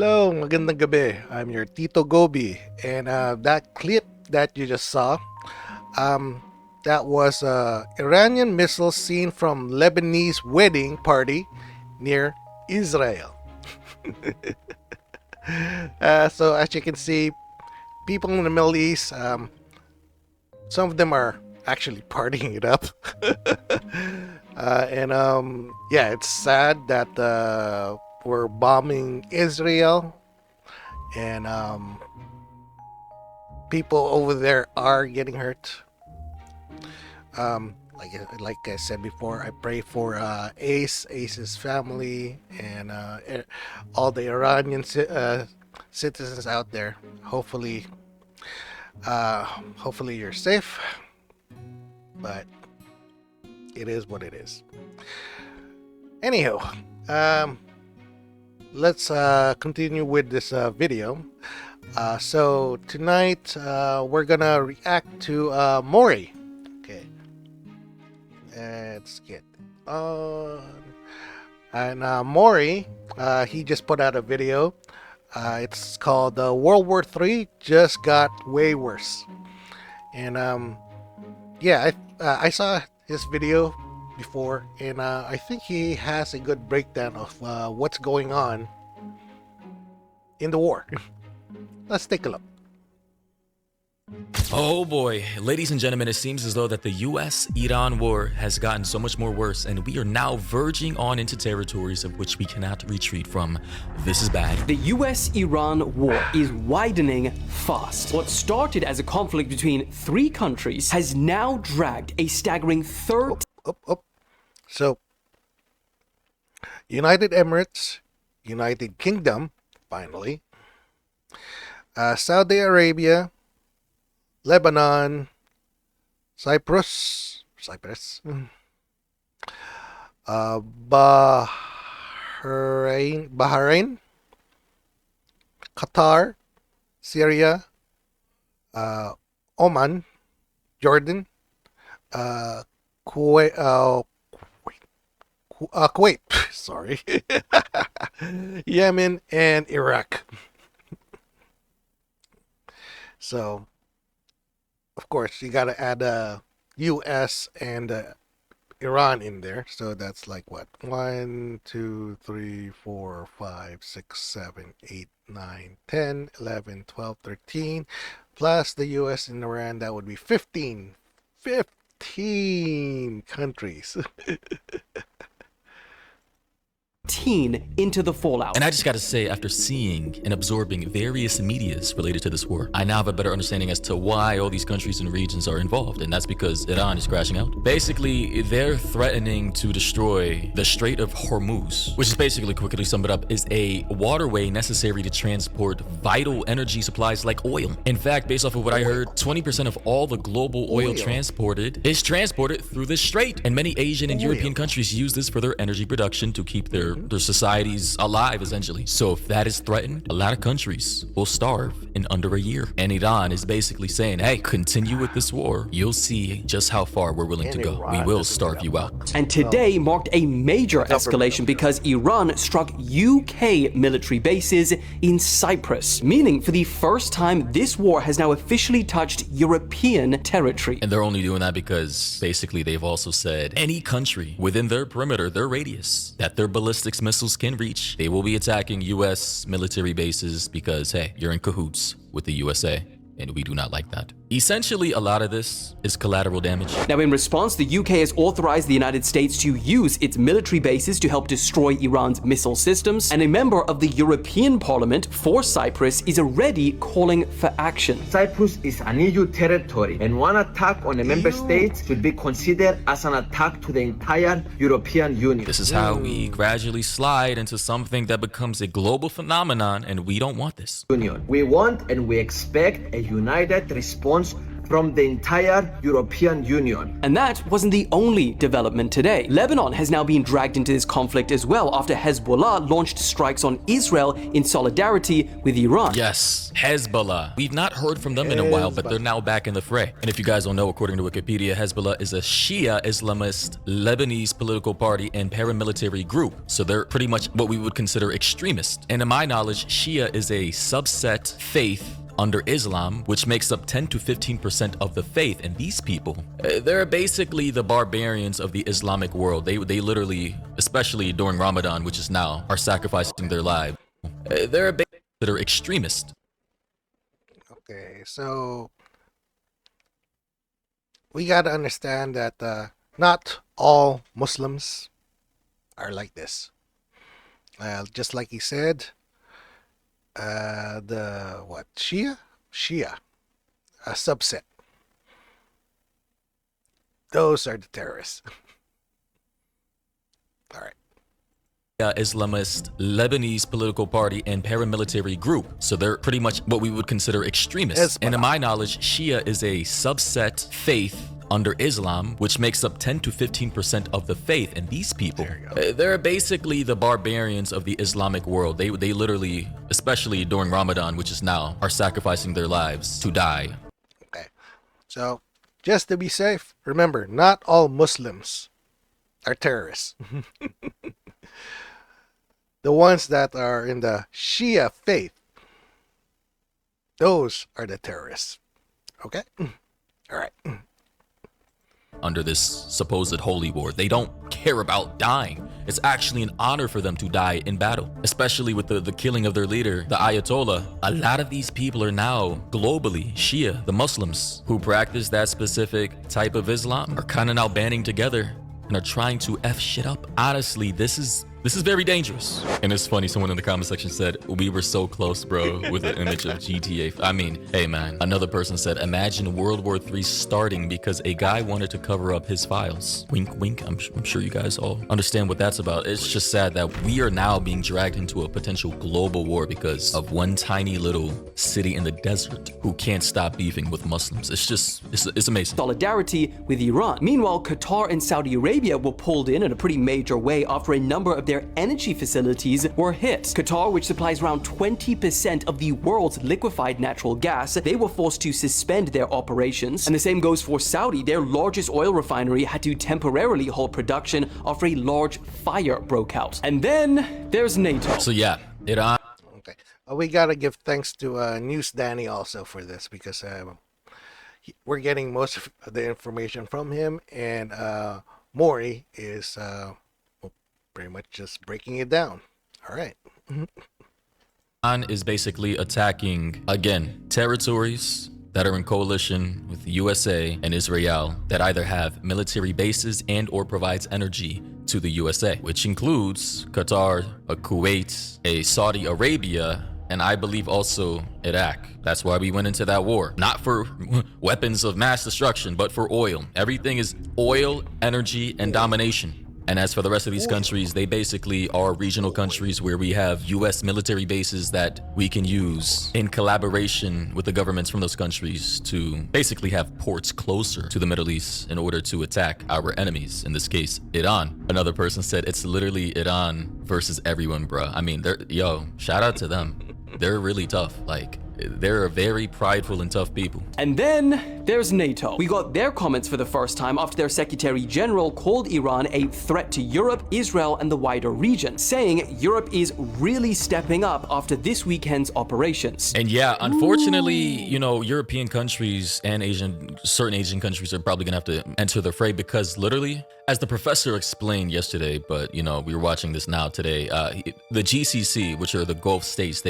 Hello, magandang gabi. I'm your Tito Goby, and that clip that you just saw, um, that was Iranian missile seen from Lebanese wedding party near Israel. So as you can see, people in the Middle East, some of them are actually partying it up. And yeah, it's sad that we're bombing Israel, and people over there are getting hurt. Like I said before, I pray for Ace's family, and all the Iranian citizens out there. Hopefully you're safe, but it is what it is. Anyhow, let's continue with this video. So tonight we're gonna react to Mori. Okay, let's get on. And Mori, he just put out a video. It's called World War III Just Got Way Worse. And yeah, I saw his video before, and I think he has a good breakdown of what's going on in the war. Let's take a look. Oh boy, ladies and gentlemen, it seems as though that the US-Iran war has gotten so much more worse, and we are now verging on into territories of which we cannot retreat from. This is bad. The US-Iran war is widening fast. What started as a conflict between three countries has now dragged a staggering So, United Emirates, United Kingdom, finally, Saudi Arabia, Lebanon, Cyprus, Bahrain, Qatar, Syria, Oman, Jordan, Kuwait, sorry, Yemen, and Iraq. So, of course, you got to add U.S. and Iran in there. So that's like what? 1, 2, 3, 4, 5, 6, 7, 8, 9, 10, 11, 12, 13. Plus the U.S. and Iran, that would be 15. 15 countries. into the fallout. And I just gotta say, after seeing and absorbing various medias related to this war, I now have a better understanding as to why all these countries and regions are involved, and that's because Iran is crashing out. Basically, they're threatening to destroy the Strait of Hormuz, which is basically, quickly summed up, is a waterway necessary to transport vital energy supplies like oil. In fact, based off of what I heard, 20% of all the global oil transported is transported through this strait, and many Asian and European countries use this for their energy production to keep their societies alive, essentially. So if that is threatened, a lot of countries will starve in under a year. And Iran is basically saying, hey, continue with this war. You'll see just how far we're willing to go. We will starve you out. And today marked a major escalation because Iran struck UK military bases in Cyprus, meaning for the first time this war has now officially touched European territory. And they're only doing that because basically they've also said any country within their perimeter, their radius, that their ballistic missiles can reach, they will be attacking US military bases because, hey, you're in cahoots with the USA, and we do not like that. Essentially, a lot of this is collateral damage. Now, in response, the UK has authorized the United States to use its military bases to help destroy Iran's missile systems, and a member of the European Parliament for Cyprus is already calling for action. Cyprus is an EU territory, and one attack on a member state should be considered as an attack to the entire European Union. This is how we gradually slide into something that becomes a global phenomenon, and we don't want this. We want and we expect a united response from the entire European Union. And that wasn't the only development today. Lebanon has now been dragged into this conflict as well after Hezbollah launched strikes on Israel in solidarity with Iran. Yes, Hezbollah. We've not heard from them in a while, but they're now back in the fray. And if you guys don't know, according to Wikipedia, Hezbollah is a Shia Islamist Lebanese political party and paramilitary group. So they're pretty much what we would consider extremist. And to my knowledge, Shia is a subset faith under Islam, which makes up 10 to 15% of the faith. And these people, they're basically the barbarians of the Islamic world. They literally, especially during Ramadan, which is now, are sacrificing their lives. They're that are extremist. Okay, so we got to understand that not all Muslims are like this. Just like he said, Shia, a subset. Those are the terrorists. All right. Islamist Lebanese political party and paramilitary group. So they're pretty much what we would consider extremists. And to my knowledge, Shia is a subset faith under Islam, which makes up 10 to 15% of the faith. And these people, they're basically the barbarians of the Islamic world. They literally, especially during Ramadan, which is now, are sacrificing their lives to die. Okay, so just to be safe, remember, not all Muslims are terrorists. The ones that are in the Shia faith, those are the terrorists. Okay? All right. Under this supposed holy war, they don't care about dying. It's actually an honor for them to die in battle, especially with the killing of their leader, the Ayatollah. A lot of these people are now globally Shia, the Muslims who practice that specific type of Islam, are kind of now banding together and are trying to F shit up. Honestly, this is very dangerous. And it's funny, someone in the comment section said, we were so close, bro, with the image of GTA. I mean, hey man. Another person said, imagine World War III starting because a guy wanted to cover up his files. Wink, wink. I'm sure you guys all understand what that's about. It's just sad that we are now being dragged into a potential global war because of one tiny little city in the desert who can't stop beefing with Muslims. It's amazing. Solidarity with Iran. Meanwhile, Qatar and Saudi Arabia were pulled in a pretty major way after a number of their energy facilities were hit. Qatar, which supplies around 20% of the world's liquefied natural gas, they were forced to suspend their operations. And the same goes for Saudi. Their largest oil refinery had to temporarily halt production after a large fire broke out. And then there's NATO. So yeah, Iran. Okay. We got to give thanks to News Danny also for this because we're getting most of the information from him, and Mori is pretty much just breaking it down. All right. Iran is basically attacking, again, territories that are in coalition with the USA and Israel that either have military bases and or provides energy to the USA, which includes Qatar, Kuwait, Saudi Arabia, and I believe also Iraq. That's why we went into that war. Not for weapons of mass destruction, but for oil. Everything is oil, energy, and domination. And as for the rest of these countries, they basically are regional countries where we have US military bases that we can use in collaboration with the governments from those countries to basically have ports closer to the Middle East in order to attack our enemies, in this case, Iran. Another person said it's literally Iran versus everyone, bruh. I mean, shout out to them. They're really tough. Like, they're very prideful and tough people. And then there's NATO. We got their comments for the first time after their Secretary General called Iran a threat to Europe, Israel, and the wider region, saying Europe is really stepping up after this weekend's operations. And yeah, unfortunately, European countries and certain Asian countries are probably gonna have to enter the fray because literally, as the professor explained yesterday, but we were watching this now today, the GCC, which are the Gulf states,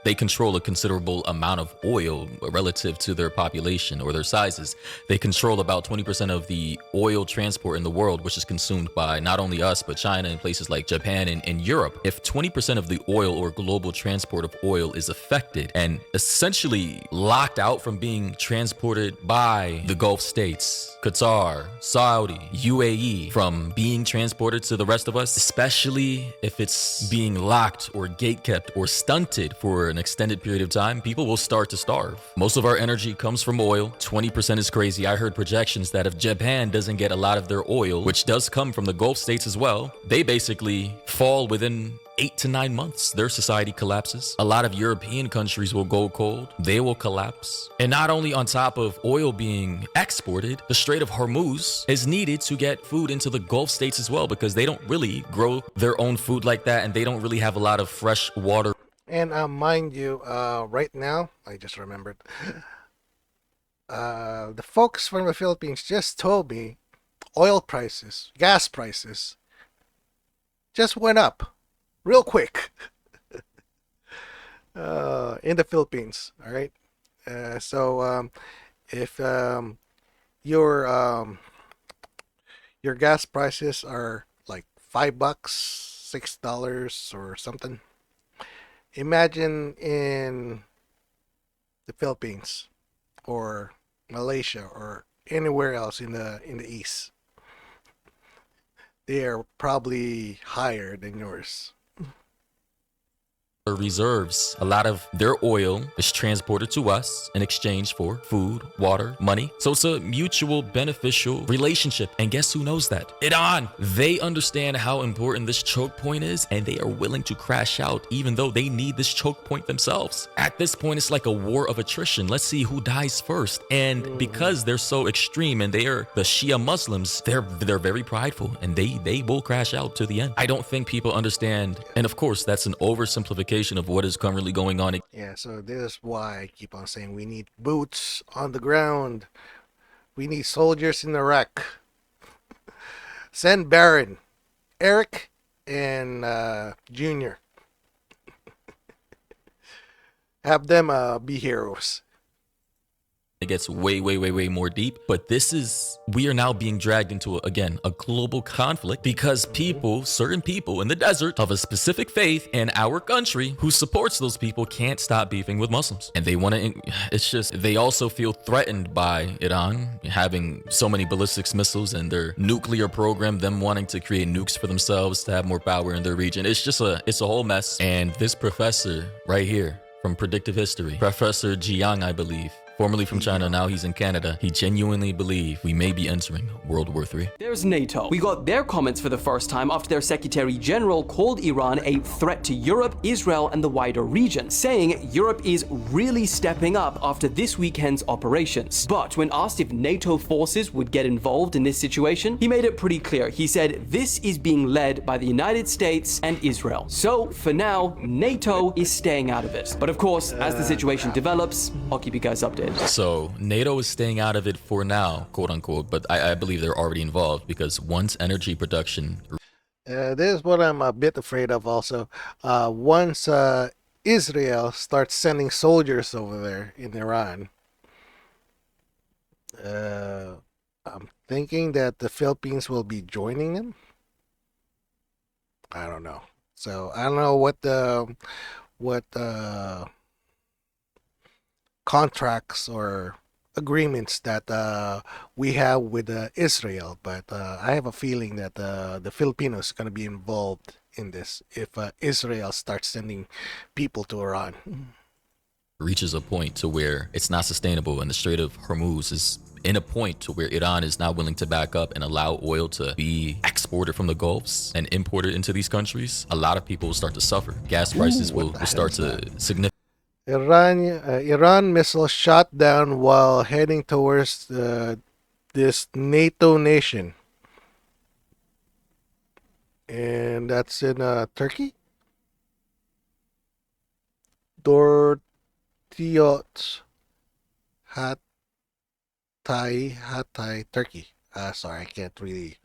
they control a considerable amount of oil relative to their population or their sizes. They control about 20% of the oil transport in the world, which is consumed by not only us, but China and places like Japan and Europe. If 20% of the oil or global transport of oil is affected and essentially locked out from being transported by the Gulf states, Qatar, Saudi, UAE, from being transported to the rest of us, especially if it's being locked or gatekept or stunted for an extended period of time, people will start to starve. Most of our energy comes from oil. 20% is crazy. I heard projections that if Japan doesn't get a lot of their oil, which does come from the Gulf states as well, they basically fall within 8 to 9 months. Their society collapses. A lot of European countries will go cold. They will collapse. And not only on top of oil being exported, the Strait of Hormuz is needed to get food into the Gulf states as well, because they don't really grow their own food like that, and they don't really have a lot of fresh water. And mind you, right now, I just remembered, the folks from the Philippines just told me oil prices, gas prices, just went up real quick in the Philippines. All right. So if your gas prices are like $5, $6 or something, imagine in the Philippines or Malaysia or anywhere else in the east, they are probably higher than yours. Reserves. A lot of their oil is transported to us in exchange for food, water, money. So it's a mutual beneficial relationship. And guess who knows that? Iran. They understand how important this choke point is, and they are willing to crash out even though they need this choke point themselves. At this point, it's like a war of attrition. Let's see who dies first. And because they're so extreme and they are the Shia Muslims, they're very prideful, and they will crash out to the end. I don't think people understand. And of course, that's an oversimplification of what is currently going on. Yeah, so this is why I keep on saying we need boots on the ground. We need soldiers in Iraq. Send Baron, Eric, and Junior. Have them be heroes. It gets way more deep. But we are now being dragged into, again, a global conflict because certain people in the desert of a specific faith in our country who supports those people can't stop beefing with Muslims. And they want to, they also feel threatened by Iran having so many ballistic missiles and their nuclear program, them wanting to create nukes for themselves to have more power in their region. It's a whole mess. And this professor right here from Predictive History, Professor Jiang, I believe, formerly from China, now he's in Canada, he genuinely believes we may be entering World War III. There's NATO. We got their comments for the first time after their Secretary General called Iran a threat to Europe, Israel, and the wider region, saying Europe is really stepping up after this weekend's operations. But when asked if NATO forces would get involved in this situation, he made it pretty clear. He said this is being led by the United States and Israel. So for now, NATO is staying out of it. But of course, as the situation develops, I'll keep you guys updated. So NATO is staying out of it for now, quote unquote, but I believe they're already involved because once energy production... This is what I'm a bit afraid of also. Once Israel starts sending soldiers over there in Iran, I'm thinking that the Philippines will be joining them. I don't know. So I don't know what contracts or agreements that we have with Israel, but I have a feeling that the Filipinos are going to be involved in this if Israel starts sending people to Iran. Reaches a point to where it's not sustainable, and the Strait of Hormuz is in a point to where Iran is not willing to back up and allow oil to be exported from the Gulfs and imported into these countries. A lot of people will start to suffer. Gas prices will start to significantly. Iran missile shot down while heading towards this NATO nation, and that's in Turkey. Dortiot Hatay, Turkey. Sorry, I can't really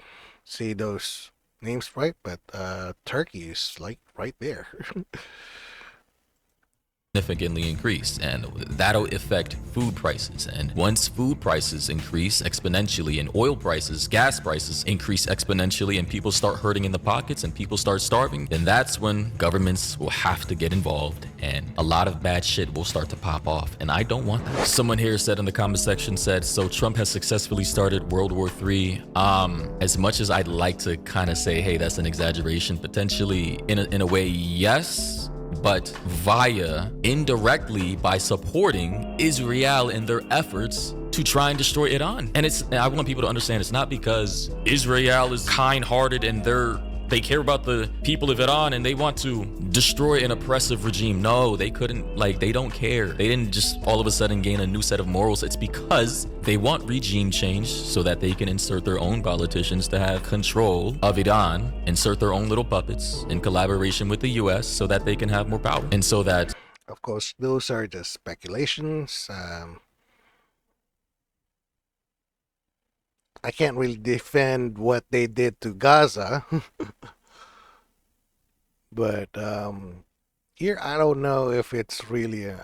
say those names right, but Turkey is like right there. Significantly increase, and that'll affect food prices. And once food prices increase exponentially and oil prices, gas prices increase exponentially, and people start hurting in the pockets and people start starving, then that's when governments will have to get involved and a lot of bad shit will start to pop off. And I don't want that. Someone here said in the comment section, said, so Trump has successfully started World War III. As much as I'd like to kind of say, hey, that's an exaggeration, potentially in a way, yes. but via indirectly by supporting Israel in their efforts to try and destroy Iran. And I want people to understand, it's not because Israel is kind-hearted and they care about the people of Iran and they want to destroy an oppressive regime. No, they couldn't, they don't care. They didn't just all of a sudden gain a new set of morals. It's because they want regime change so that they can insert their own politicians to have control of Iran, insert their own little puppets in collaboration with the US so that they can have more power. And so that... Of course, those are just speculations. I can't really defend what they did to Gaza. But here I don't know if it's really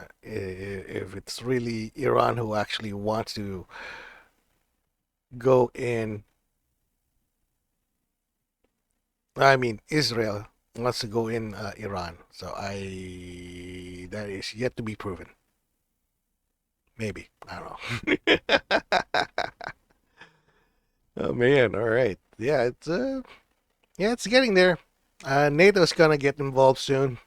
Iran who actually wants to go in. I mean, Israel wants to go in Iran. So that is yet to be proven. Maybe, I don't know. Oh man, all right. Yeah, it's getting there. NATO's gonna get involved soon.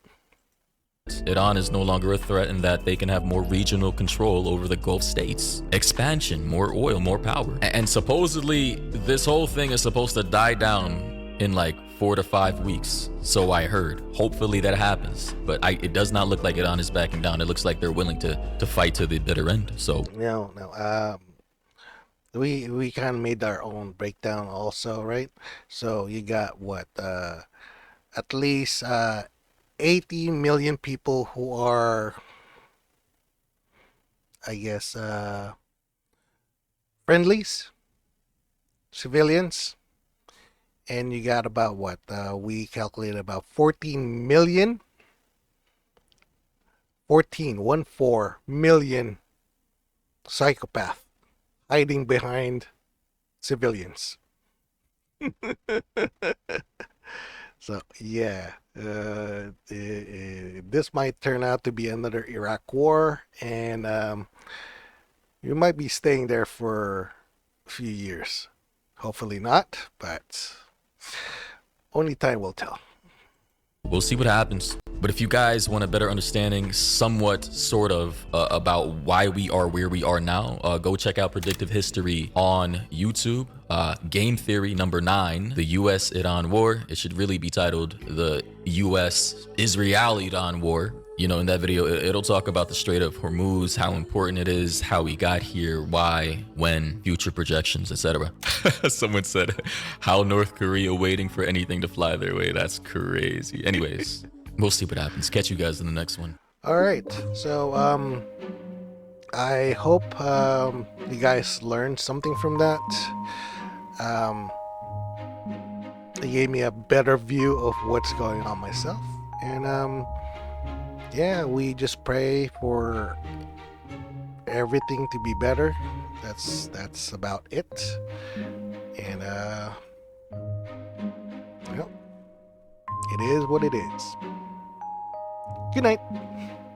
Iran is no longer a threat in that they can have more regional control over the Gulf states. Expansion, more oil, more power. And supposedly, this whole thing is supposed to die down in 4 to 5 weeks. So I heard. Hopefully that happens. But it does not look like Iran is backing down. It looks like they're willing to fight to the bitter end. So No. We kind of made our own breakdown also, right? So you got what, at least 80 million people who are, I guess, friendlies, civilians, and you got about what, we calculated about 14 million, 14 million psychopath hiding behind civilians. So yeah, this might turn out to be another Iraq war, and you might be staying there for a few years. Hopefully not, but only time will tell. we'll see what happens. But if you guys want a better understanding, somewhat, sort of, about why we are where we are now, go check out Predictive History on YouTube. Game Theory number 9, the US-Iran War. It should really be titled the US-Israel-Iran War. You know, in that video, it'll talk about the Strait of Hormuz, how important it is, how we got here, why, when, future projections, etc. Someone said, how North Korea waiting for anything to fly their way. That's crazy. Anyways, we'll see what happens. Catch you guys in the next one. All right. So I hope you guys learned something from that. It gave me a better view of what's going on myself, and yeah, we just pray for everything to be better. That's about it. And well, it is what it is. Good night.